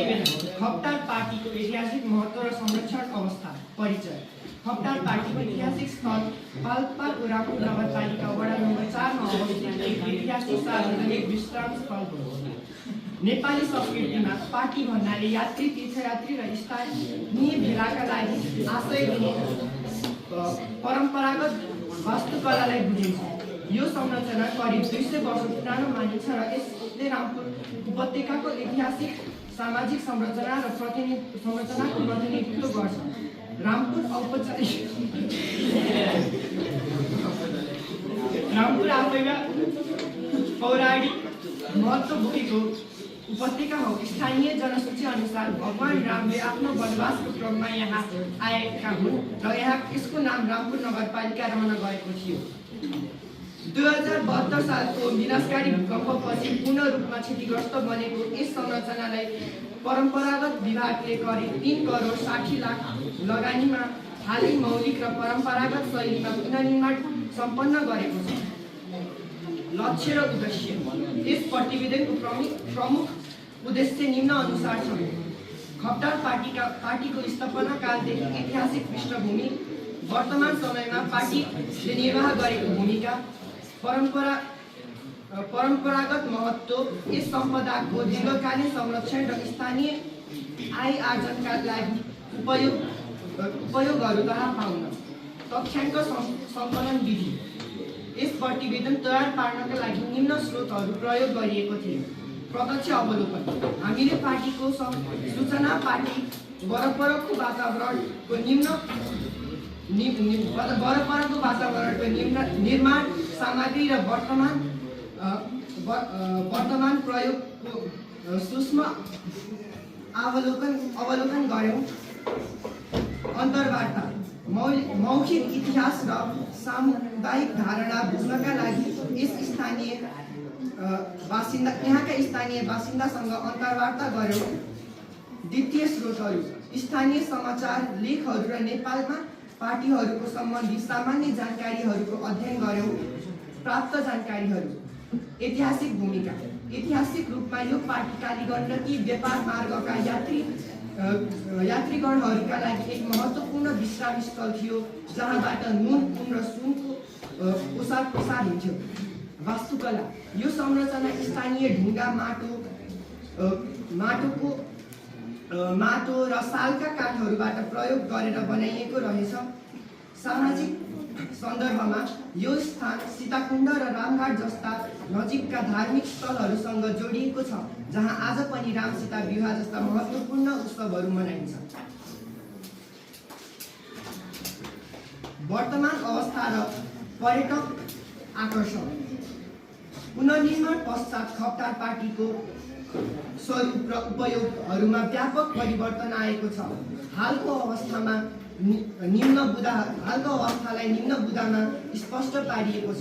प्रतिवेदन खप्टार पार्टीको ऐतिहासिक महत्त्व र संरक्षण अवस्था परिचय। खप्टार पार्टीको ऐतिहासिक स्थल पाल्पा रामपुर नगरपालिका वडा नम्बर 4 मा अवस्थित एक ऐतिहासिक सार्वजनिक विश्राम स्थल हो। नेपाली संस्कृतिमा पार्टी भन्नाले यात्री, तीर्थयात्री र स्थानीय भेलाका लागि आश्रय दिने परम्परागत वास्तुकलालाई बुझिन्छ। यो संरचना करिब 200 वर्ष पुरानो मानिन्छ र यसले रामपुर उपत्यकाको ऐतिहासिक सामाजिक संरचनाको प्रतिनिधित्व गर्छ। रामपुर आफैमा पौराणिक महत्त्व बोकेको उपत्यका हो। स्थानीय जनसूची अनुसार भगवान रामले आफ्नो वनवासको क्रममा यहाँ आएका हुन् र यसको नाम रामपुर नगरपालिका रहन गएको थियो। 2072 सालको विनाशकारी भूकम्पपछि पूर्ण रूपमा क्षतिग्रस्त बनेको यस संरचनालाई परम्परागत विभागले करिब 3 करोड 60 लाख लगानीमा हालै मौलिक र परम्परागत शैलीमा पुनर्निर्माण सम्पन्न गरेको छ। लक्ष्य र उद्देश्य। यस प्रतिवेदनको प्रमुख उद्देश्य निम्न अनुसार छन्। खप्टार पार्टीको स्थापना कालदेखि ऐतिहासिक पृष्ठभूमि, वर्तमान समयमा पार्टीले निर्वाह गरेको भूमिका, परम्परागत महत्त्व, यस सम्पदाको दीर्घकालीन संरक्षण र स्थानीय आय आर्जनका लागि उपयोगहरू थाहा पाउन। तथ्याङ्क सङ्कलन विधि। यस प्रतिवेदन तयार पार्नका लागि निम्न स्रोतहरू प्रयोग गरिएको थियो। प्रत्यक्ष अवलोकन। हामीले पार्टीको सूचना, पार्टी वरपरको वातावरणको निर्माण सामग्री र वर्तमान प्रयोगको सूक्ष्म अवलोकन गऱ्यौँ। अन्तर्वार्ता। मौखिक इतिहास र सामुदायिक धारणा बुझ्नका लागि यहाँका स्थानीय बासिन्दासँग अन्तर्वार्ता गऱ्यौँ। द्वितीय स्रोतहरू। स्थानीय समाचार लेखहरू र नेपालमा पार्टीहरूको सम्बन्धी सामान्य जानकारीहरूको अध्ययन गऱ्यौँ। प्राप्त जानकारीहरू। ऐतिहासिक भूमिका। ऐतिहासिक रूपमा यो पार्टी कालीगण्डकी व्यापार मार्गका यात्रीगणहरूका लागि एक महत्त्वपूर्ण विश्राम स्थल थियो, जहाँबाट नुन, पुन र सुनको ओसार प्रसार हुन्थ्यो। वास्तुकला। यो संरचना स्थानीय ढुङ्गा, माटो र सालका काठहरूबाट प्रयोग गरेर बनाइएको रहेछ। सामाजिक सन्दर्भमा यो स्थान सीताकुण्ड र रामघाट जस्ता नजिकका धार्मिक स्थलहरूसँग जोडिएको छ, जहाँ आज पनि राम सीता विवाह जस्ता महत्त्वपूर्ण उत्सवहरू मनाइन्छ। वर्तमान अवस्था र पर्यटक आकर्षण। पुनर्निर्माण पश्चात खप्टार पार्टीको स्वरूप र उपयोगहरूमा व्यापक परिवर्तन आएको छ। हालको अवस्थालाई निम्न बुदामा स्पष्ट पारिएको छ।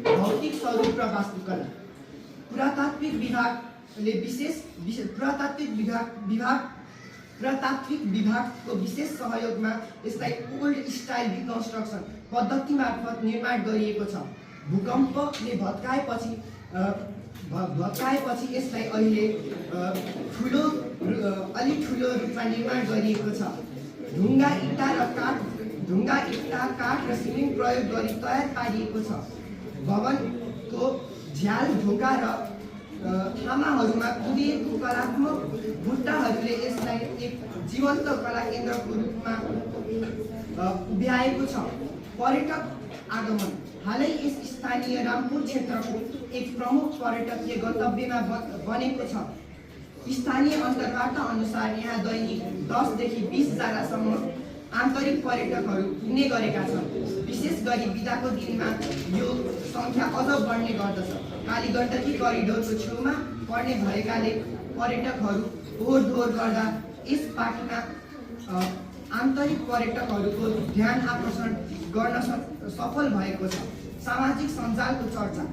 भौतिक स्वरूप र वास्तुकला। पुरातात्विक विभागको विशेष सहयोगमा यसलाई ओल्ड स्टाइल रिकन्स्ट्रक्सन पद्धति मार्फत निर्माण गरिएको छ। भूकम्पले भत्काएपछि यसलाई अहिले अलि ठुलो रूपमा निर्माण गरिएको छ। ढुङ्गा, इँटा, काठ र सिमेन्ट प्रयोग गरी तयार पारिएको छ। भवनको झ्याल, ढोका र थामाहरूमा कुदिएको कलात्मक बुट्टाहरूले यसलाई एक जीवन्त कला केन्द्रको रूपमा उभ्याएको छ। पर्यटक आगमन। हालै यस स्थानीय रामपुर क्षेत्रको एक प्रमुख पर्यटकीय गन्तव्यमा बनेको छ। स्थानीय अन्तर्वार्ता अनुसार यहाँ दैनिक 10 देखि 20 जनासम्म आन्तरिक पर्यटकहरू पुग्ने गरेका छन्। विशेष गरी बिदाको दिनमा यो सङ्ख्या अझ बढ्ने गर्दछ। कालीगण्डकी करिडोरको छेउमा पर्ने भएकाले पर्यटकहरू ओहोरदोहोर गर्दा यस पार्टीमा आन्तरिक पर्यटकहरूको ध्यान आकर्षण गर्न सफल भएको छ। सामाजिक सञ्जालको चर्चा।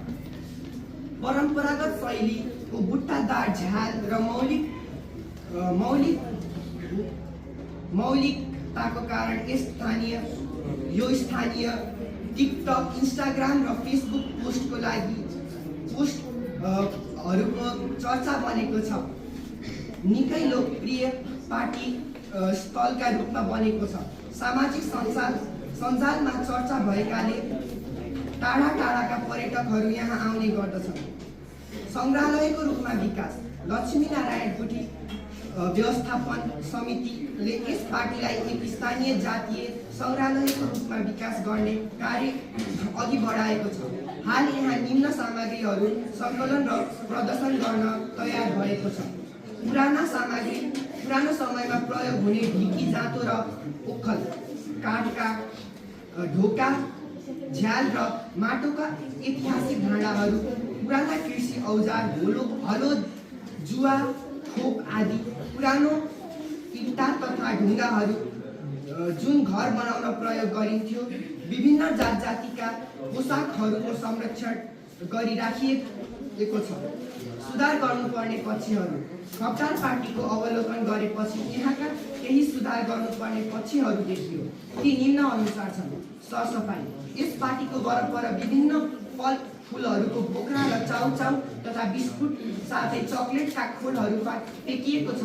परम्परागत शैलीको बुट्टादार झ्याल र मौलिकताको कारण यो स्थानीय टिकटक, इन्स्टाग्राम र फेसबुक पोस्टको लागि पोस्टहरूको चर्चा बनेको छ। निकै लोकप्रिय पार्टी स्थलका रूपमा बनेको छ। सामाजिक सञ्जालमा चर्चा भएकाले टाढा टाढाका पर्यटकहरू यहाँ आउने गर्दछन्। सङ्ग्रहालयको रूपमा विकास। लक्ष्मीनारायण गुठी व्यवस्थापन समितिले यस पार्टीलाई एक स्थानीय जातीय सङ्ग्रहालयको रूपमा विकास गर्ने कार्य अघि बढाएको छ। हाल यहाँ निम्न सामग्रीहरू सङ्कलन र प्रदर्शन गर्न तयार भएको छ। पुरानो समयमा प्रयोग हुने ढिकी, जाँतो र ओखल, काठका ढोका, झ्याल र माटोका ऐतिहासिक भाँडाहरू, पुराना कृषि औजार, हलो, जुवा, खोप आदि पुरानो इँटा तथा ढुङ्गाहरू जुन घर बनाउन प्रयोग गरिन्थ्यो। विभिन्न जातिका पोसाकहरूको संरक्षण गरिराखिएको छ। सुधार गर्नुपर्ने पक्षहरू। खप्टार पार्टीको अवलोकन गरेपछि यहाँका केही सुधार गर्नुपर्ने पक्षहरू देखियो। ती निम्न अनुसार छन्। सरसफाइ। यस पार्टीको वरपर विभिन्न फल फुलहरूको बोक्रा र चाउचाउ तथा बिस्कुट साथै चकलेटका खोलहरू फेकिएको छ।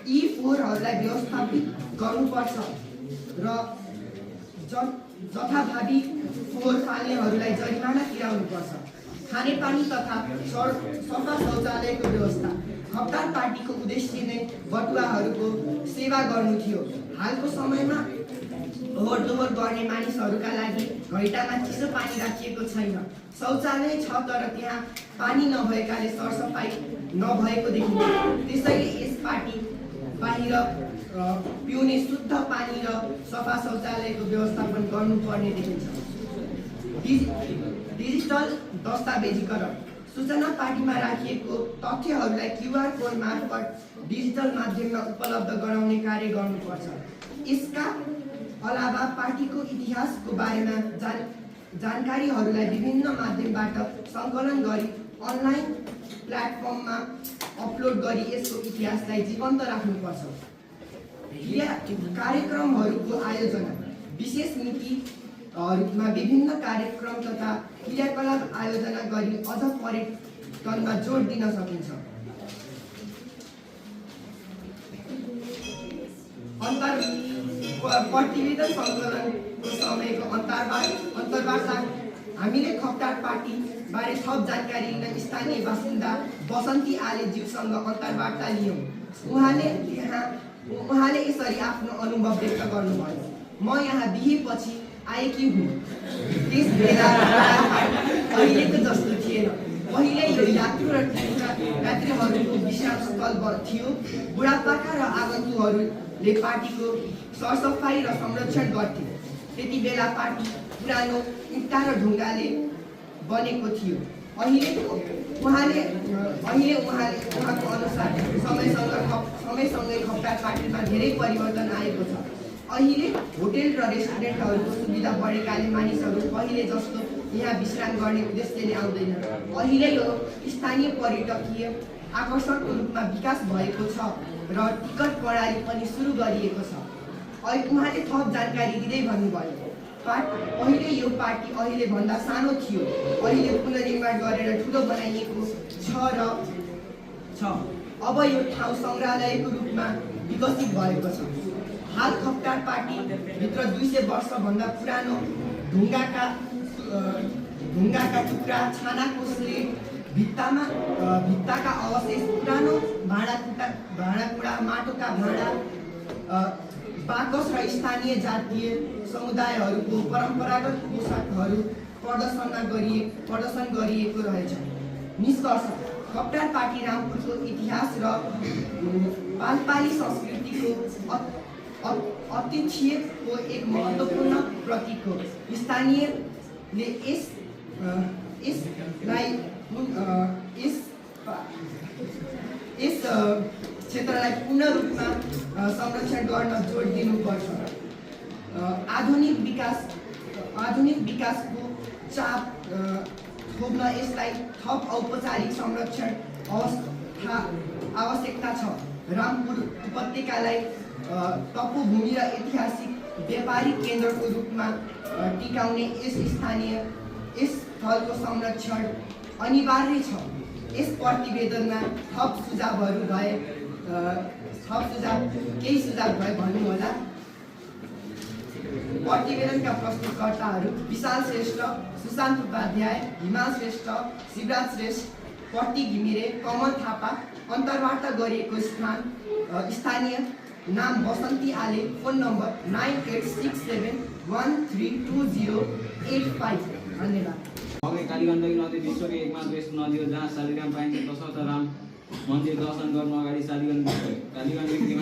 यी फोहोरहरूलाई व्यवस्थापित गर्नुपर्छ र जथाभावी फोहोर फाल्नेहरूलाई जरिमाना तिराउनुपर्छ। खानेपानी तथा सफा शौचालयको व्यवस्था। खप्टार पार्टीको उद्देश्य नै बटुवाहरूको सेवा गर्नु थियो। हालको समयमा ओहोर दोहोर गर्ने मानिसहरूका लागि घैटामा चिसो पानी राखिएको छैन। शौचालय छ तर त्यहाँ पानी नभएकाले सरसफाइ नभएको देखिन्छ। त्यसैले यस पार्टी बाहिर पिउने शुद्ध पानी र सफा शौचालयको व्यवस्थापन गर्नुपर्ने देखिन्छ। डिजिटल दस्तावेजीकरण। सूचना पार्टीमा राखिएको तथ्यहरूलाई क्युआर कोड मार्फत डिजिटल माध्यममा उपलब्ध गराउने कार्य गर्नुपर्छ। यसका अलावा पार्टीको इतिहासको बारेमा जानकारीहरूलाई विभिन्न माध्यमबाट सङ्कलन गरी अनलाइन प्लेटफर्ममा अपलोड गरी यसको इतिहासलाई जीवन्त राख्नुपर्छ। कार्यक्रमहरूको आयोजना। विशेष नीतिहरूमा विभिन्न कार्यक्रम तथा क्रियाकलाप आयोजना गरी अझ पर्यटनमा जोड दिन सकिन्छ। प्रतिवेदन सङ्कलनको समयको अन्तर्वार्ता। हामीले खप्टार पार्टी बारे थप जानकारी लिन स्थानीय बासिन्दा बसन्ती आलेज्यूसँग अन्तर्वार्ता लियौँ। उहाँले यसरी आफ्नो अनुभव व्यक्त गर्नुभयो। म यहाँ बिहेपछि आएकी हुँ। त्यस बेला अहिलेको जस्तो थिएन। पहिले यो यात्रुहरूको विश्राम स्थल थियो। बुढापाका र आगन्तुकहरूले पार्टीको सरसफाइ र संरक्षण गर्थे। त्यति बेला पार्टी पुरानो इँटा र ढुङ्गाले बनेको थियो। अहिले उहाँको अनुसार समयसँगै खप्टार पार्टीमा धेरै परिवर्तन आएको छ। अहिले होटेल र रेस्टुरेन्टहरूको सुविधा बढेकाले मानिसहरू पहिले जस्तो यहाँ विश्राम गर्ने उद्देश्यले आउँदैन। अहिले यो स्थानीय पर्यटकीय आकर्षणको रूपमा विकास भएको छ र टिकट प्रणाली पनि सुरु गरिएको छ। उहाँले थप जानकारी दिँदै भन्नुभयो, पहिले यो पार्टी अहिले भन्दा सानो थियो। अहिले पुनर्निर्माण गरेर ठुलो बनाइएको छ। अब यो ठाउँ सङ्ग्रहालयको रूपमा विकसित भएको छ। हाल खप्टार पार्टी भित्र 200 वर्षभन्दा पुरानो ढुङ्गाका टुक्रा, छानाको स्लेट, भित्ताका अवशेष, पुरानो भाँडाकुँडा, माटोका भाँडा, बाकस र स्थानीय जातीय समुदायहरूको परम्परागत पोसाकहरू प्रदर्शन गरिएको रहेछ। निष्कर्ष। खप्टार पार्टी रामपुरको इतिहास र पालपाली संस्कृतिको अतिथियको एक महत्त्वपूर्ण प्रतीक हो। स्थानीयले यस क्षेत्रलाई पूर्ण रूपमा संरक्षण गर्न जोड दिनुपर्छ। आधुनिक विकासको चाप थोप्न यसलाई थप औपचारिक संरक्षण आवश्यकता छ। रामपुर उपत्यकालाई तपोभूमि र ऐतिहासिक व्यापारिक केन्द्रको रूपमा टिकाउने यस स्थलको संरक्षण अनिवार्य छ। यस प्रतिवेदनमा केही सुझाव भए भन्नुहोला। प्रतिवेदनका प्रस्तुतकर्ताहरू विशाल श्रेष्ठ, सुशान्त उपाध्याय, हिमाल श्रेष्ठ, शिवराज श्रेष्ठ, प्रतीक घिमिरे, कमल थापा। अन्तर्वार्ता गरिएको स्थानीय नाम बसन्ती आले, फोन नम्बर 9867132085। धन्यवाद। कालीगण्डकी नदी विश्वको एकमात्र यस्तो नदी हो जहाँ शालिग्राम पाइन्छ। तसर्थ राम मन्दिर दर्शन गर्नु अगाडि कालीगण्डकी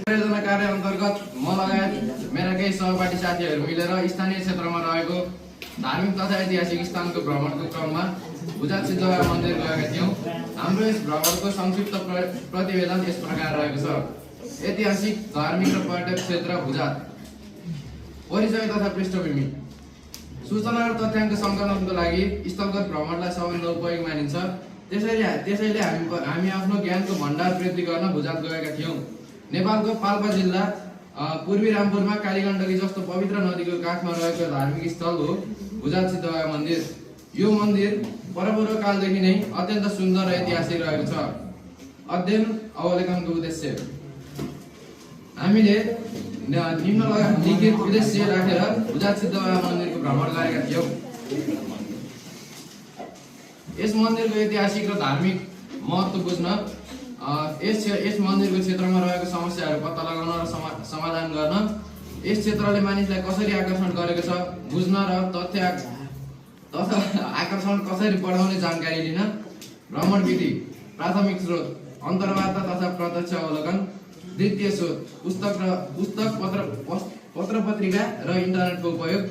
परियोजना कार्य अन्तर्गत म लगायत मेरा केही सहपाठी साथीहरू मिलेर स्थानीय क्षेत्रमा रहेको धार्मिक तथा ऐतिहासिक स्थानको भ्रमणको क्रममा भुजात सिद्धबाबा मन्दिर गएका थियौँ। हाम्रो यस भ्रमणको संक्षिप्त प्रतिवेदन यस प्रकार रहेको छ। ऐतिहासिक, धार्मिक र पर्यटक क्षेत्र भुजात। परिचय तथा पृष्ठभूमि। सूचना र तथ्याङ्क सङ्कलनको लागि स्थलगत भ्रमणलाई सबैभन्दा उपयोगी मानिन्छ। त्यसैले हामी आफ्नो ज्ञानको भण्डार वृद्धि गर्न भुजात गएका थियौँ। नेपालको पाल्पा जिल्ला पूर्वी रामपुरमा कालीगण्डकी जस्तो पवित्र नदीको काखमा रहेको धार्मिक स्थल हो भुजात सिद्धबाबा मन्दिर। यो मन्दिर परपूर्व कालदेखि नै अत्यन्त सुन्दर र ऐतिहासिक रहेको छ। अध्ययन अवलोकनको उद्देश्य। हामीले निम्नलिखित उद्देश्य राखेर भुजात सिद्धबाबा मन्दिरको भ्रमण गरेका थियौँ। यस मन्दिरको ऐतिहासिक र धार्मिक महत्त्व बुझ्न, यस मन्दिरको क्षेत्रमा रहेको समस्याहरू पत्ता लगाउन र समाधान गर्न, यस क्षेत्रले मानिसलाई कसरी आकर्षण गरेको छ बुझ्न र तथ्य तथा आकर्षण कसरी बढाउने जानकारी लिन। भ्रमण विधि। प्राथमिक स्रोत अन्तर्वार्ता तथा प्रत्यक्ष अवलोकन। द्वितीय स्रोत पुस्तक, पत्र पत्रिका र इन्टरनेटको उपयोग।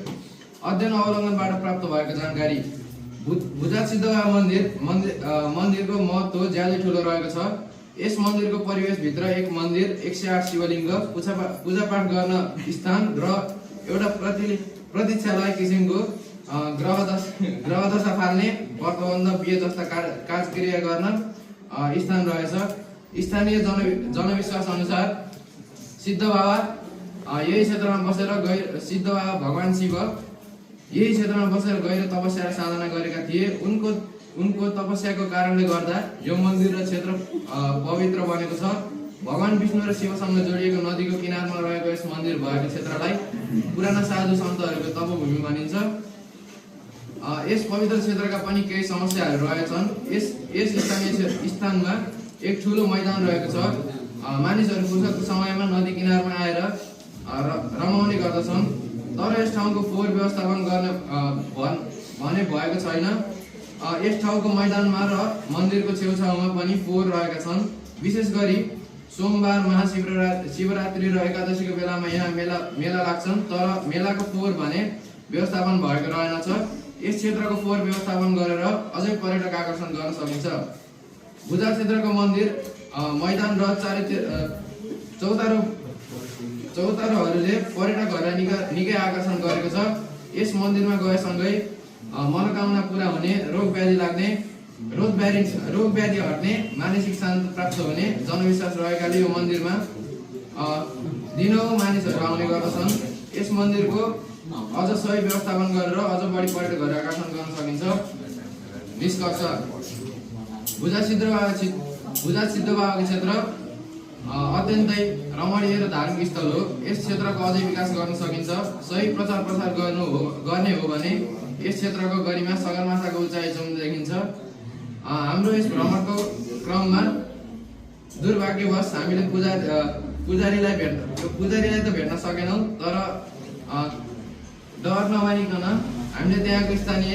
अध्ययन अवलोकनबाट प्राप्त भएको जानकारी। भुजात सिद्धबाबा मन्दिरको महत्त्व ज्यादै ठुलो रहेको छ। यस मन्दिरको परिवेशभित्र एक मन्दिर, 108 शिवलिङ्ग, पूजापाठ गर्न स्थान र एउटा प्रतीक्षालय किसिमको ग्रहदशा फाल्ने, व्रतबन्ध, बिहे जस्ता कार्यक्रिया गर्न स्थान रहेछ। स्थानीय जनविश्वास अनुसार सिद्धबाबा यही क्षेत्रमा बसेर सिद्धबाबा भगवान शिव यही क्षेत्रमा बसेर गएर तपस्या र साधना गरेका थिए। उनको तपस्याको कारणले गर्दा यो मन्दिर र क्षेत्र पवित्र बनेको छ। भगवान विष्णु र शिवसँग जोडिएको नदीको किनारमा रहेको यस मन्दिर भएको क्षेत्रलाई पुराना साधु सन्तहरूको तपभूमि भनिन्छ। यस पवित्र क्षेत्रका पनि केही समस्याहरू रहेछन्। यस स्थानमा एक ठुलो मैदान रहेको छ। मानिसहरू फुर्सदको समयमा नदी किनारमा आएर रमाउने गर्दछन्। तर यस ठाउँको फोहोर व्यवस्थापन गर्ने भने भएको छैन। यस ठाउँको मैदानमा र मन्दिरको छेउछाउमा पनि फोहोर रहेका छन्। विशेष गरी सोमबार, महाशिवरात्रि र एकादशीको बेलामा यहाँ मेला लाग्छन्, तर मेलाको फोहोर भने व्यवस्थापन भएको रहेनछ। यस क्षेत्रको फोहोर व्यवस्थापन गरेर अझै पर्यटक आकर्षण गर्न सकिन्छ। भुजात क्षेत्रको मन्दिर, मैदान र चौतारोहरूले पर्यटकहरूलाई निकै आकर्षण गरेको छ। यस मन्दिरमा गएसँगै मनोकामना पुरा हुने, रोग व्याधि हट्ने, मानसिक शान्ति प्राप्त हुने जनविश्वास रहेकाले यो मन्दिरमा दिनौँ मानिसहरू आउने गर्दछन्। यस मन्दिरको अझ सही व्यवस्थापन गरेर अझ बढी पर्यटकहरू आकर्षण गर्न सकिन्छ। निष्कर्ष। भुजात सिद्धबाबाको क्षेत्र अत्यन्तै रमणीय र धार्मिक स्थल हो। यस क्षेत्रको अझै विकास गर्न सकिन्छ। सही प्रचार प्रसार गर्ने हो भने यस क्षेत्रको गरिमा सगरमाथाको उचाइसम्म देखिन्छ। हाम्रो यस भ्रमणको क्रममा दुर्भाग्यवश हामीले पुजारीलाई त भेट्न सकेनौँ, तर डर नमानिकन हामीले त्यहाँको स्थानीय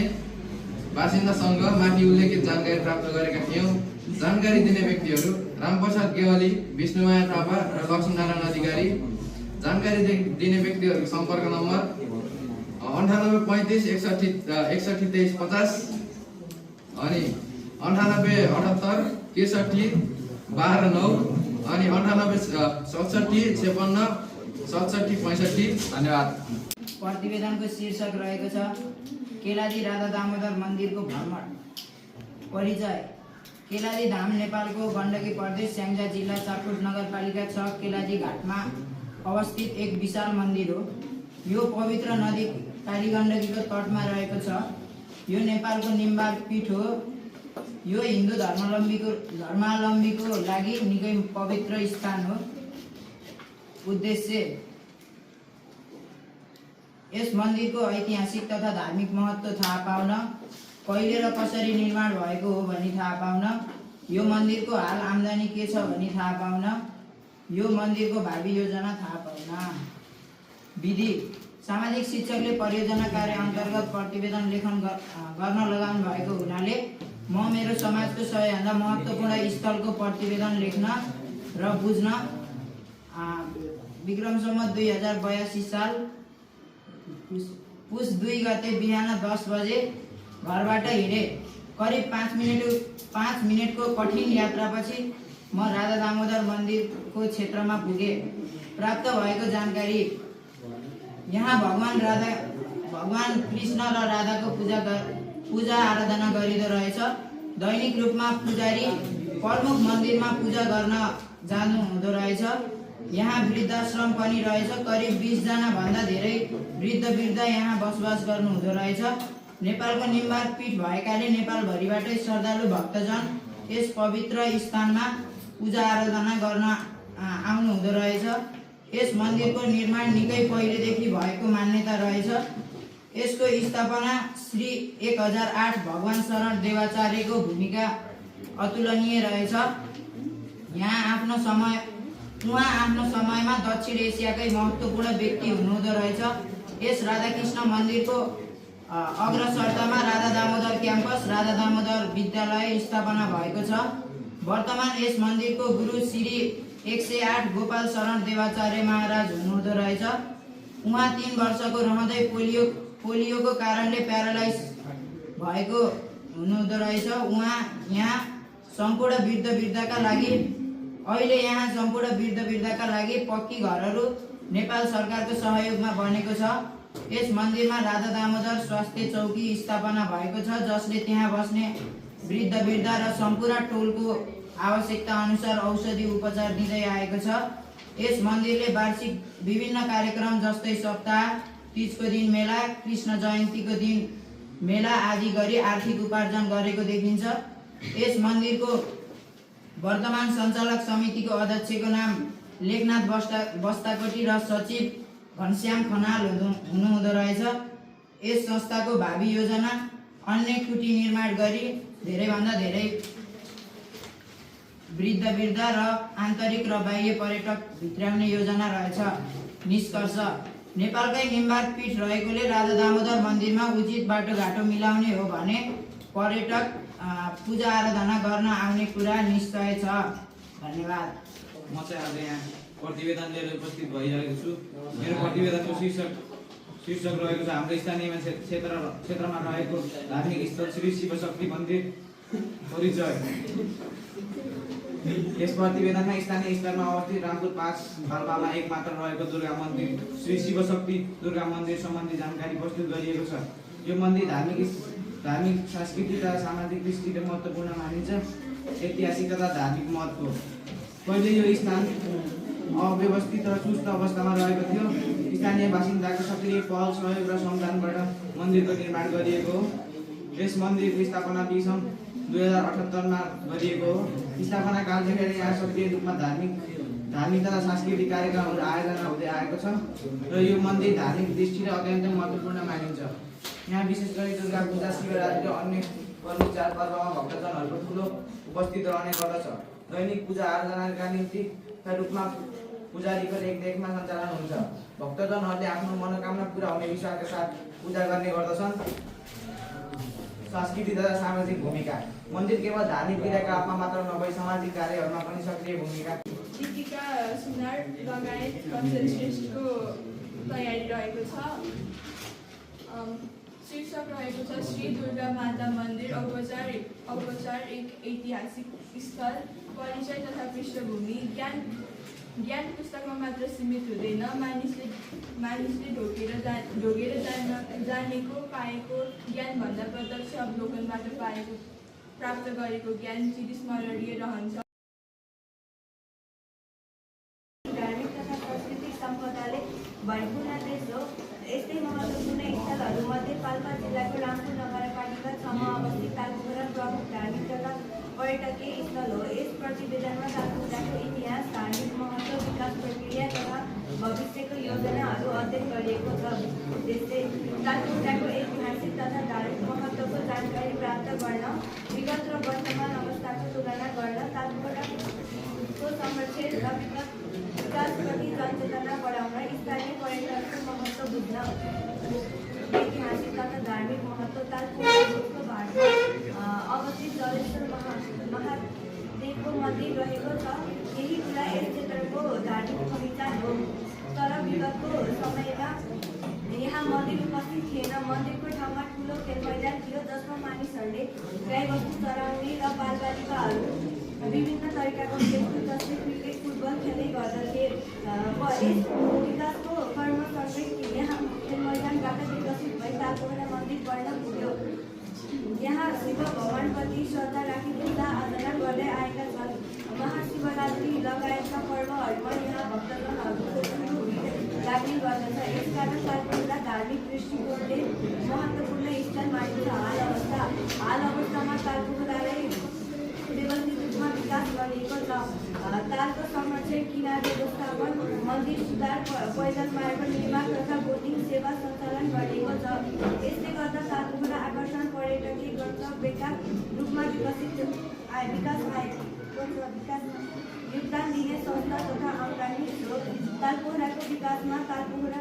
बासिन्दासँग माथि उल्लेखित जानकारी प्राप्त गरेका थियौँ। जानकारी दिने व्यक्तिहरू रामप्रसाद गेवाली, विष्णुमाया थापा र लक्ष्मीनारायण अधिकारी। जानकारी दिने व्यक्तिहरूको सम्पर्क नम्बर 9835 61 23 50 अनि 9878 63 12 9 अनि 98 67 56 67 65। धन्यवाद। प्रतिवेदनको शीर्षक रहेको छ केलादी राधा दामोदर मन्दिरको भ्रमण। परिचय। केलादी धाम नेपालको गण्डकी प्रदेश स्याङ्जा जिल्ला चारकोट नगरपालिका 6 केलादी घाटमा अवस्थित एक विशाल मन्दिर हो। यो पवित्र नदी कालीगण्डकीको तटमा रहेको छ। यो नेपालको निम्बार पीठ हो। यो हिन्दू धर्मावलम्बीको लागि निकै पवित्र स्थान हो। उद्देश्य यस मन्दिरको ऐतिहासिक तथा धार्मिक महत्त्व थाहा पाउन, कहिले र कसरी निर्माण भएको हो भनी थाहा पाउन, यो मन्दिरको हाल आम्दानी के छ भनी थाहा पाउन, यो मन्दिरको भावी योजना थाहा पाउन। विधि सामाजिक शिक्षकले परियोजना कार्य अन्तर्गत प्रतिवेदन लेखन गर्न लगाउनु भएको हुनाले म मेरो समाजको सबैभन्दा महत्त्वपूर्ण स्थलको प्रतिवेदन लेख्न र बुझ्न विक्रम सम्वत 2082 साल पुस 2 गते बिहान 10 बजे घरबाट हिँडे। करिब 5 मिनेटको कठिन यात्रापछि म राधा दामोदर मन्दिरको क्षेत्रमा पुगे। प्राप्त भएको जानकारी यहाँ भगवान कृष्ण र राधाको पूजा आराधना गरिँदो रहेछ। दैनिक रूपमा पुजारी प्रमुख मन्दिरमा पूजा गर्न जानु हुँदो रहेछ। यहाँ वृद्धाश्रम पनि रहेछ। करिब 20 जना भन्दा धेरै वृद्ध यहाँ बसोबास गर्नु हुँदो रहेछ। नेपालको निम्बार पीठ भएकाले नेपालभरिबाटै श्रद्धालु भक्तजन यस पवित्र स्थानमा पूजा आराधना गर्न आउनु हुँदो रहेछ। यस मन्दिरको निर्माण निकै पहिलेदेखि भएको मान्यता रहेछ। यसको स्थापना श्री 1008 भगवान शरण देवाचार्यको भूमिका अतुलनीय रहेछ। उहाँ आफ्नो समयमा दक्षिण एसियाकै महत्त्वपूर्ण व्यक्ति हुनुहुँदो रहेछ। यस राधाकृष्ण मन्दिरको अग्रसरतामा राधा दामोदर क्याम्पस, राधा दामोदर विद्यालय स्थापना भएको छ। वर्तमान यस मन्दिरको गुरु श्री 108 गोपाल शरण देवाचार्य महाराज हुनुहुँदो रहेछ। उहाँ 3 वर्षको रहँदै पोलियोको कारणले प्यारालाइज भएको हुनुहुँदो रहेछ। उहाँ यहाँ सम्पूर्ण वृद्धका लागि पक्की घरहरू नेपाल सरकारको सहयोगमा बनेको छ। यस मन्दिरमा राधा दामोदर स्वास्थ्य चौकी स्थापना भएको छ, जसले त्यहाँ बस्ने वृद्ध र सम्पूर्ण टोलको आवश्यकता अनुसार औषधि उपचार दिँदै आएको छ। यस मन्दिरले वार्षिक विभिन्न कार्यक्रम जस्तै सप्ताह, तीजको दिन मेला, कृष्ण जयन्तीको दिन मेला आदि गरी आर्थिक उपार्जन गरेको देखिन्छ। यस मन्दिरको वर्तमान सञ्चालक समितिको अध्यक्षको नाम लेखनाथ बस्ताकोटी र सचिव घनश्याम खनाल हुनुहुँदो रहेछ। यस संस्थाको भावी योजना अन्य कुटी निर्माण गरी धेरैभन्दा धेरै वृद्ध र आन्तरिक र बाह्य पर्यटक भित्राउने योजना रहेछ। निष्कर्ष नेपालकै निम्बार पीठ रहेकोले राधा दामोदर मन्दिरमा उचित बाटोघाटो मिलाउने हो भने पर्यटक पूजा आराधना गर्न आउने कुरा निश्चय छ। धन्यवाद। म चाहिँ आज यहाँ प्रतिवेदन लिएर उपस्थित भइरहेको छु। मेरो प्रतिवेदनको शीर्षक रहेको छ हाम्रो स्थानीय क्षेत्रमा रहेको धार्मिक स्थल श्री शिवशक्ति मन्दिर परिचय। यस प्रतिवेदनमा स्थानीय स्तरमा अवस्थित रामपुर 5 पाल्पामा एक मात्र रहेको दुर्गा मन्दिर श्री शिवशक्ति दुर्गा मन्दिर सम्बन्धी जानकारी प्रस्तुत गरिएको छ। यो मन्दिर धार्मिक सांस्कृतिक र सामाजिक दृष्टिले महत्त्वपूर्ण मानिन्छ। ऐतिहासिक तथा धार्मिक महत्त्व पहिले यो स्थान अव्यवस्थित र सुस्त अवस्थामा रहेको थियो। स्थानीय बासिन्दाको सक्रिय पहल, सहयोग र सन्तानबाट मन्दिरको निर्माण गरिएको हो। यस मन्दिरको स्थापना सन् 2078मा गरिएको हो। स्थापना कालदेखि यहाँ सक्रिय रूपमा धार्मिक तथा सांस्कृतिक कार्यक्रमहरू आयोजना हुँदै आएको छ र यो मन्दिर धार्मिक दृष्टिले अत्यन्तै महत्त्वपूर्ण मानिन्छ। यहाँ विशेष गरी दुर्गा पूजा, शिवरात्रि र अन्य पर्व चाडपर्वमा भक्तजनहरूको ठुलो उपस्थित रहने गर्दछ। दैनिक पूजा आराधनाका निम्ति रूपमा पुजारीको देखरेखमा सञ्चालन हुन्छ। भक्तजनहरूले आफ्नो मनोकामना पुरा हुने विश्वासका साथ पूजा गर्ने गर्दछन्। सांस्कृतिक तथा सामाजिक भूमिका मन्दिर केवल धार्मिक क्रियाकलापमा मात्र नभई सामाजिक कार्यहरूमा पनि सक्रिय भूमिका। दीपिका सुनार लगायत कञ्चन श्रेष्ठको तयारी रहेको छ। शीर्षक रहेको छ श्री दुर्गा माता मन्दिर औपचार एक ऐतिहासिक स्थल, परिचय तथा पृष्ठभूमि। ज्ञान पुस्तकमा मात्र सीमित हुँदैन। मानिसले ढोगेर जानेको पाएको ज्ञानभन्दा प्रत्यक्ष अवलोकनबाट प्राप्त गरेको ज्ञान चिरस्मरणीय रहन्छ। धार्मिक तथा सांस्कृतिक सम्पदाले भरिपूर्ण देश हो। पाल्पा जिल्लाको रामपुर नगरपालिका 6मा अवस्थित तालपोखरा प्रमुख धार्मिक तथा पर्यटकीय स्थल हो। यस प्रतिवेदनमा तालपोखराको इतिहास, धार्मिक महत्त्व, विकास प्रक्रिया तथा भविष्यको योजनाहरू अध्ययन गरिएको छ। त्यस्तै तालपोखराको ऐतिहासिक तथा धार्मिक महत्त्वको जानकारी प्राप्त गर्न, विगत र वर्तमान अवस्थाको तुलना गर्न, तालपोखराको संरक्षण र विकासप्रति जनचेतना बढाउन, स्थानीय पर्यटनको महत्त्व बुझ्न, ऐतिहासिक तथा धार्मिक महत्त्व, तालपोखराको भागमा अवस्थित जलेश्वर महादेवको मन्दिर रहेको छ। यही कुरा यस क्षेत्रको धार्मिक पहिचान हो। तर विगतको समयमा यहाँ मन्दिर उपस्थित थिएन। मन्दिरको ठाउँमा ठुलो खेल मैदान थियो जसमा मानिसहरूले गाईबस्तु चराउने र बालबालिकाहरू विभिन्न तरिकाको खेलकुद जस्तै क्रिकेट, फुटबल खेल्ने गर्दथे। यस विकासको कर्मसँगै यहाँ खेल मैदानबाट विकसित भई तालपोखरा मन्दिर बढ्न पुग्यो। यहाँ शिव भगवानप्रति श्रद्धा राखी पूजा आराधना गर्दै आएका छन्। महाशिवरात्रि लगायतका पर्वहरूमा यहाँ भक्तजनहरूको ठुलो भिड लाग्ने गर्दछ। यसकारण तालपोखरा धार्मिक दृष्टिकोणले महत्त्वपूर्ण स्थल मानिन्छ। हाल अवस्थामा तालपोखरालाई व्यवस्थित रूपमा विकास गरिएको छ। तालको संरक्षण, किनार व्यवस्थापन, मन्दिर सुधार, पैदल मार्ग निर्माण तथा बोटिङ सेवा सञ्चालन गरिएको छ। यसले गर्दा तालपोखरा आकर्षण पर्यटकीय गन्तव्यका रूपमा विकासमा योगदान दिने संस्था तथा आम्दानी स्रोत। तालपोखराको विकासमा तालपोखरा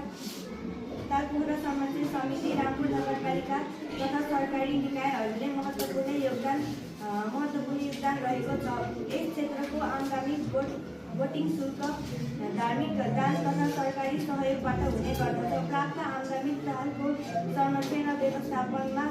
संरक्षण समिति, रामपुर नगरपालिका तथा सरकारी निकायहरूले महत्त्वपूर्ण योगदान रहेको छ। यस क्षेत्रको आगामी बोटिङ शुल्क, धार्मिक दान तथा सरकारी सहयोगबाट हुने गर्दछ। प्राप्त आगामी तालको संरक्षण र व्यवस्थापनमा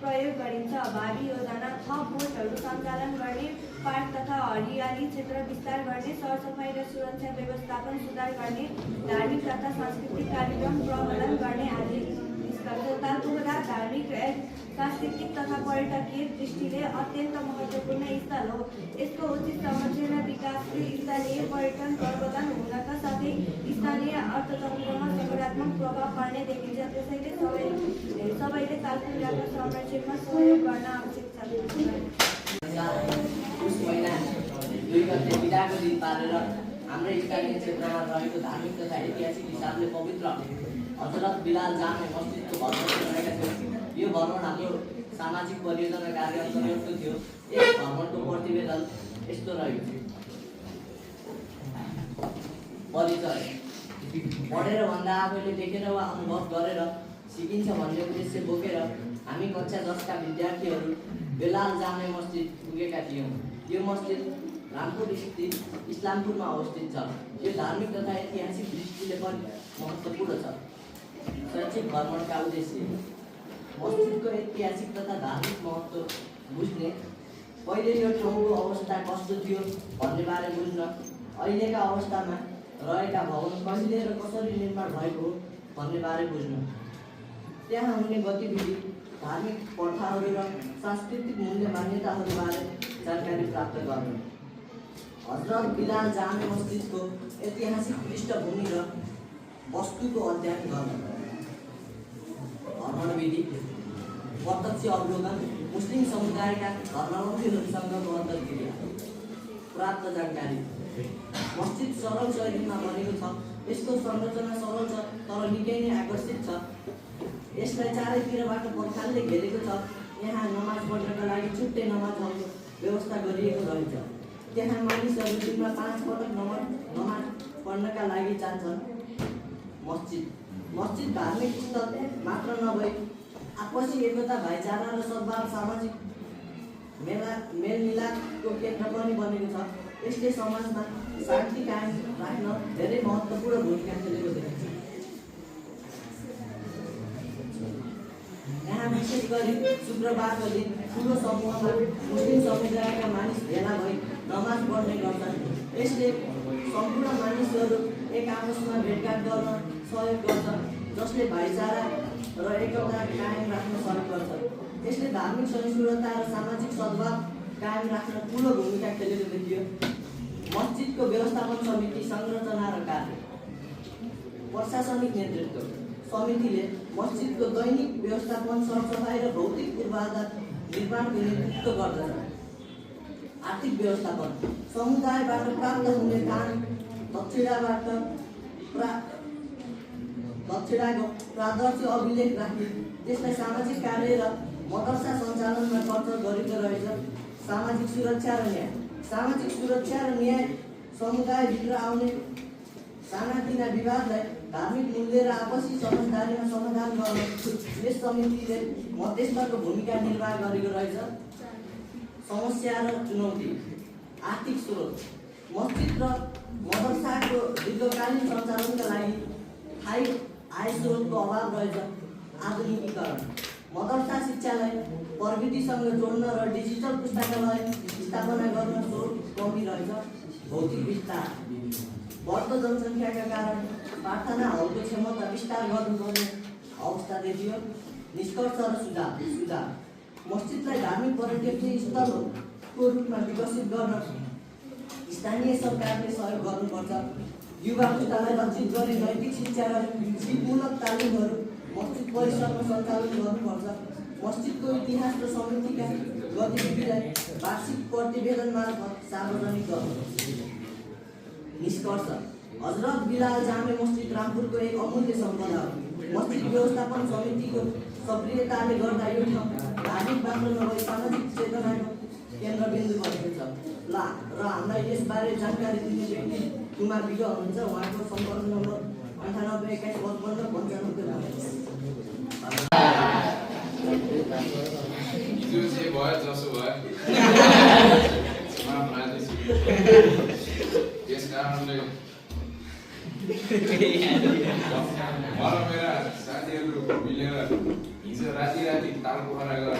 प्रयोग गरिन्छ। भावी योजना थप बोटहरू सञ्चालन गर्ने, पार्क तथा हरियाली क्षेत्र विस्तार गर्ने, सरसफाइ र सुरक्षा व्यवस्थापन सुधार गर्ने, धार्मिक तथा सांस्कृतिक कार्यक्रम प्रबन्धन गर्ने आदि निष्कर्ष। तालपोखरा धार्मिक, सांस्कृतिक तथा पर्यटकीय दृष्टिले अत्यन्त महत्त्वपूर्ण स्थल हो। यसको उचित संरक्षण र विकासले स्थानीय पर्यटन प्रवर्धन हुनका साथै स्थानीय अर्थतन्त्रमा सकारात्मक प्रभाव पार्ने देखिन्छ। त्यसैले सबैले तालपोखराको संरक्षणमा सहयोग गर्न आवश्यक छ। उस महिना 2 गते बिदाको दिन पारेर हाम्रो स्थानीय क्षेत्रमा रहेको धार्मिक तथा ऐतिहासिक हिसाबले पवित्र हजरत बिलाल जामे मस्जिदको भ्रमण गरेका थियौँ। यो भ्रमण हाम्रो सामाजिक परियोजना र कार्य अन्तर्गतको थियो। यस भ्रमणको प्रतिवेदन यस्तो रह्यो। परिचय: पढेर भन्दा आफैले देखेर वा अनुभव गरेर सिकिन्छ भन्ने उद्देश्य बोकेर हामी कक्षा 10 का विद्यार्थीहरू बिलाल जामे मस्जिद पुगेका थियौँ। यो मस्जिद रामपुर स्थित इस्लामपुरमा अवस्थित छ। यो धार्मिक तथा ऐतिहासिक दृष्टिले पनि महत्त्वपूर्ण छ। शैक्षिक भ्रमणका उद्देश्य: मस्जिदको ऐतिहासिक तथा धार्मिक महत्त्व बुझ्ने, पहिले यो ठाउँको अवस्था कस्तो थियो भन्ने बारे बुझ्न, अहिलेका अवस्थामा रहेका भवन कहिले र कसरी निर्माण भएको हो भन्ने बारे बुझ्न, त्यहाँ हुने गतिविधि, धार्मिक प्रथाहरू र सांस्कृतिक मूल्य मान्यताहरूबारे जानकारी प्राप्त गर्नु। हजरत बिलाल जामे मस्जिदको ऐतिहासिक पृष्ठभूमि र वस्तुको अध्ययन गर्नु। भ्रमण विधि: प्रत्यक्ष अवलोकन, मुस्लिम समुदायका धर्मावलम्बीहरूसँगको अन्तर्क्रिया, प्राप्त जानकारी। मस्जिद सरल शैलीमा बनेको छ। यसको संरचना सरल छ तर निकै नै आकर्षित छ। यसलाई चारैतिरबाट पत्थरले घेरेको छ। यहाँ नमाज पढ्नका लागि छुट्टै नमाजहरूको व्यवस्था गरिएको रहेछ। त्यहाँ मानिसहरू दिनमा 5 पटक नमाज पढ्नका लागि जान्छन्। मस्जिद धार्मिक स्थल मात्र नभई आपसी एकता, भाइचारा र सद्भाव, सामाजिक मेलमिलापको केन्द्र पनि बनेको छ। यसले समाजमा शान्ति कायम राख्न धेरै महत्त्वपूर्ण भूमिका खेलेको देखिन्छ। यहाँ विशेष गरी शुक्रबारको दिन ठुलो समूहमा मुस्लिम समुदायका मानिस भेला भई नमाज पढ्ने गर्छन्। यसले सम्पूर्ण मानिसहरू एक आपसमा भेटघाट गर्न सहयोग गर्छ, जसले भाइचारा र एकता कायम राख्न सहयोग गर्छ। यसले धार्मिक सहिष्णुता र सामाजिक सद्भाव कायम राख्न ठुलो भूमिका खेलेको देखियो। मस्जिदको व्यवस्थापन समिति, संरचना र कार्य। प्रशासनिक नेतृत्व: समितिले मस्जिदको दैनिक व्यवस्थापन, सरसफाइ र भौतिक पूर्वाधार निर्माणको नेतृत्व गर्दछ। आर्थिक व्यवस्थापन समुदायबाट प्राप्त हुने दान, दक्षिणाको प्रादर्श अभिलेख राखी त्यसलाई सामाजिक कार्य र मदरसा सञ्चालनमा खर्च गरेको रहेछ। सामाजिक सुरक्षा र न्याय समुदायभित्र आउने सानातिना विवादलाई धार्मिक मूल्य र आपसी समझदारीमा समाधान गर्न यस समितिले मध्यस्थको भूमिका निर्वाह गरेको रहेछ। समस्या र चुनौती आर्थिक स्रोत मस्जिद र मदरसाको दीर्घकालीन सञ्चालनका लागि आय स्रोतको अभाव रहेछ। आधुनिकीकरण मदरसा शिक्षालाई प्रविधिसँग जोड्न र डिजिटल पुस्तकालय स्थापना गर्न स्रोत कमी रहेछ। भौतिक विस्तार बढ्दो जनसङ्ख्याका कारण प्रार्थना हलको क्षमता विस्तार गर्नुपर्ने अवस्था देखियो। निष्कर्ष र सुझाव मस्जिदलाई धार्मिक पर्यटकीय स्थलको रूपमा विकसित गर्न स्थानीय सरकारले सहयोग गर्नुपर्छ। युवा पुस्तालाई लक्षित गरी नैतिक शिक्षा र सिपमूलक तालिमहरू मस्जिद परिसरमा सञ्चालन गर्नुपर्छ। मस्जिदको इतिहास र समितिका गतिविधिलाई वार्षिक प्रतिवेदन मार्फत सार्वजनिक गर्नुपर्छ। निष्कर्ष हजरत बिलाल जामे मस्जिद रामपुरको एक अमूल्य सम्पदा हो। मस्जिद व्यवस्थापन समितिको सक्रियताले गर्दा यो ठाउँ धार्मिक मात्र नभई सामाजिक चेतनाको केन्द्रबिन्दु बनेको छ। र हामीलाई यसबारे जानकारी दिने व्यक्ति कुमार विग हुनुहुन्छ। उहाँको सम्पर्क नम्बर 98 21 55 हिजो भयो जसो भयो त्यस कारणले मेरा साथीहरू मिलेर हिजो राति ताल पोखरा गएर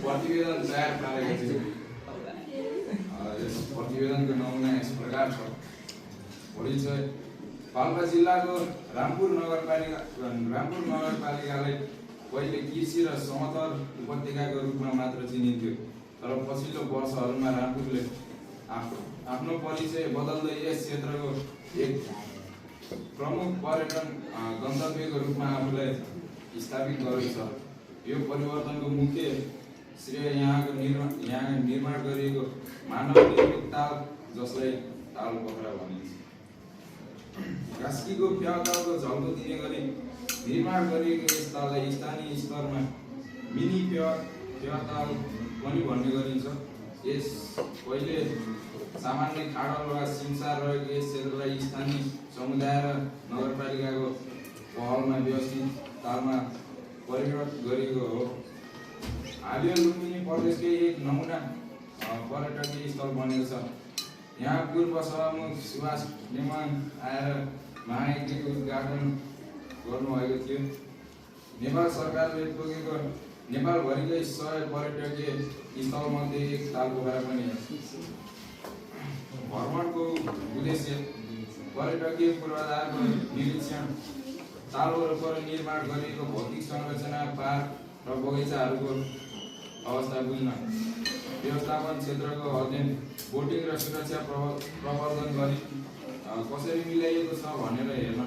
प्रतिवेदन तयार पारेको थियो। यस प्रतिवेदनको नमुना यस प्रकार छ। भोलि चाहिँ पाल्पा जिल्लाको रामपुर नगरपालिकालाई पहिले कृषि र समतल उपत्यकाको रूपमा मात्र चिनिन्थ्यो, तर पछिल्लो वर्षहरूमा रामपुरले आफ्नो परिचय बदल्दै यस क्षेत्रको एक प्रमुख पर्यटन गन्तव्यको रूपमा आफूलाई स्थापित गरेको छ। यो परिवर्तनको मुख्य श्रेय यहाँ निर्माण गरिएको मानव निर्मित ताल, जसलाई ताल पोखरा भनिन्छ, कास्कीको प्याउतालको झल्को दिने गरी निर्माण गरिएको यस ताललाई स्थानीय स्तरमा मिनी प्याउताल पनि भन्ने गरिन्छ। यस पहिले सामान्य खाडल वा सिमसार रहेको यस क्षेत्रलाई स्थानीय समुदाय र नगरपालिकाको पहलमा व्यवस्थित तालमा परिणत गरिएको हो। हालिया लुम्बिनी प्रदेशकै एक नमुना पर्यटकीय स्थल बनेको छ। यहाँ पूर्व सभामुख सुभाष नेमान आएर महायज्ञको उद्घाटन गर्नुभएको थियो। नेपाल सरकारले तोकेको नेपालभरिकै 100 पर्यटकीय स्थलमध्ये एक ताल पोखरा पनि हो। भ्रमणको उद्देश्य पर्यटकीय पूर्वाधारको निरीक्षण, ताल वरपर निर्माण गरिएको भौतिक संरचना, पार्क र बगैँचाहरूको अवस्था बुझ्न, व्यवस्थापन क्षेत्रको अध्ययन, बोटिङ र सुरक्षा प्रवर्धन गरी कसरी मिलाइएको छ भनेर हेर्न,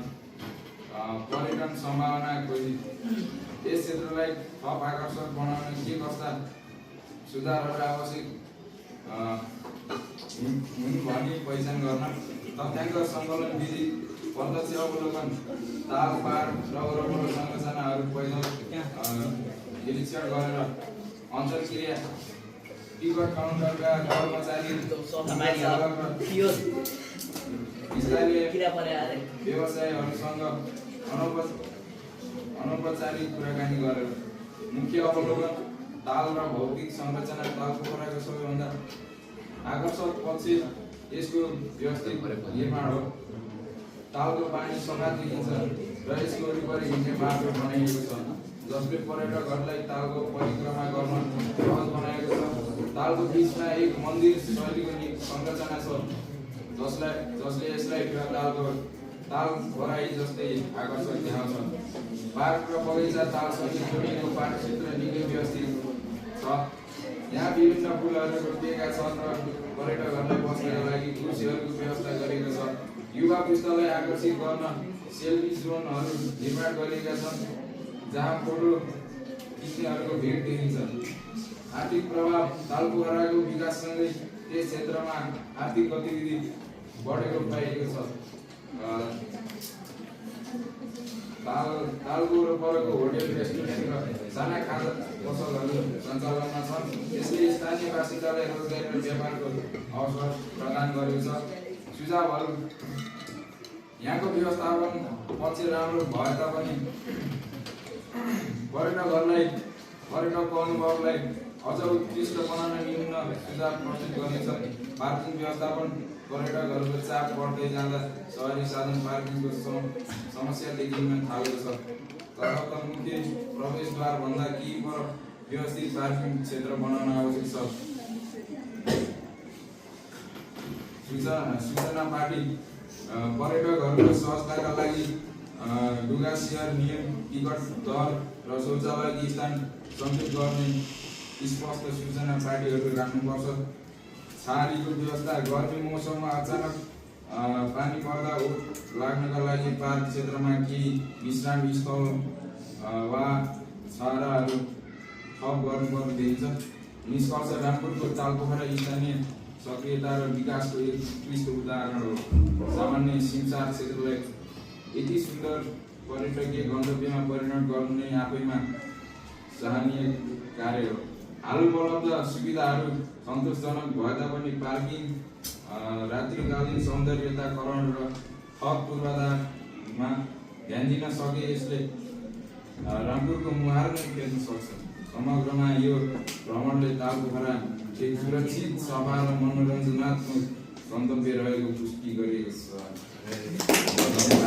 पर्यटन सम्भावना खोजी, यस क्षेत्रलाई थप आकर्षक बनाउन के कस्ता सुधारहरू आवश्यक हुन् भनी पहिचान गर्न, तथ्याङ्क सङ्कलन विधि, प्रत्यक्ष अवलोकन, ताल, पार्क र वरपर संरचनाहरू पैदल निरीक्षण गरेर अन्तर्क्रिया, टिकट काउन्टरका कर्मचारी, स्थानीय व्यवसायहरूसँग अनौपचारिक कुराकानी गरेर मुख्य अवलोकन, ताल र भौतिक संरचना। ताल पोखराको सबैभन्दा आकर्षक पक्ष यसको व्यवस्थित निर्माण हो। तालको पानी सफा देखिन्छ र यसको वरिपरि हिँड्ने बाटो बनाइएको छ, जसले पर्यटकहरूलाई तालको परिक्रमा गर्न सहज बनाएको छ। तालको बिचमा एक मन्दिर शैलीको संरचना छ, जसले यसलाई ताल भराई जस्तै आकर्षक देखाउँछ। पार्क र बगैँचा तालसँग जोडिएको पार्क क्षेत्र निकै व्यवस्थित छ। यहाँ विभिन्न फुलहरू रोपिएका छन् र पर्यटकहरूलाई बस्नका लागि कुर्सीहरूको व्यवस्था गरिएको छ। युवा पुस्तालाई आकर्षित गर्न सेल्फी जोनहरू निर्माण गरिएका छन् जहाँ फोटो खिच्नेहरूको भिड देखिन्छ। आर्थिक प्रभाव तालपोखराको विकाससँगै त्यस क्षेत्रमा आर्थिक गतिविधि बढेको पाइएको छ। तालको वरपरको होटेल रेस्टुरेन्ट र साना खाजा पसलहरू सञ्चालनमा छन्। यसले स्थानीय बासिन्दालाई रोजगारी र व्यापारको अवसर प्रदान गरेको छ। सुझावहरू यहाँको व्यवस्थापन पक्ष राम्रो भए तापनि पर्यटकको अनुभवलाई अझ उत्कृष्ट बनाउन निम्न सुझाव प्रस्तुत गरिन्छ। पार्किङ व्यवस्थापन पर्यटकहरूको चाप बढ्दै जाँदा सवारी साधन पार्किङको समस्या देखिन थालेको छ। तसर्थ मुख्य प्रवेशद्वारभन्दा केही पर व्यवस्थित पार्किङ क्षेत्र बनाउन आवश्यक छ। सूचना पार्टी पर्यटकहरूको सहजताका लागि डुगा सेयर नियम, टिकट दर र शौचालयको स्थान सङ्केत गर्ने स्पष्ट सूचना पार्टीहरू राख्नुपर्छ। छहारीको व्यवस्था गर्मी मौसममा अचानक पानी पर्दा ओत लाग्नका लागि पार्क क्षेत्रमा केही विश्राम स्थल वा छाराहरू थप गर्नुपर्ने देखिन्छ। निष्कर्ष रामपुरको तालपोखरा स्थानीय सक्रियता र विकासको एक उत्कृष्ट उदाहरण हो। सामान्य सिमसार क्षेत्रलाई यति सुन्दर पर्यटकीय गन्तव्यमा परिणत गर्नु नै आफैमा सराहनीय कार्य हो। हाल उपलब्ध सुविधाहरू सन्तोषजनक भए तापनि पार्किङ, रात्रिकालीन सौन्दर्यताकरण र थप पूर्वाधारमा ध्यान दिन सके यसले रामपुरको मुहार नै फेर्न सक्छ। समग्रमा यो भ्रमणले तालपोखरा एक सुरक्षित, सफा र मनोरञ्जनात्मक गन्तव्य रहेको पुष्टि गरिएको छ।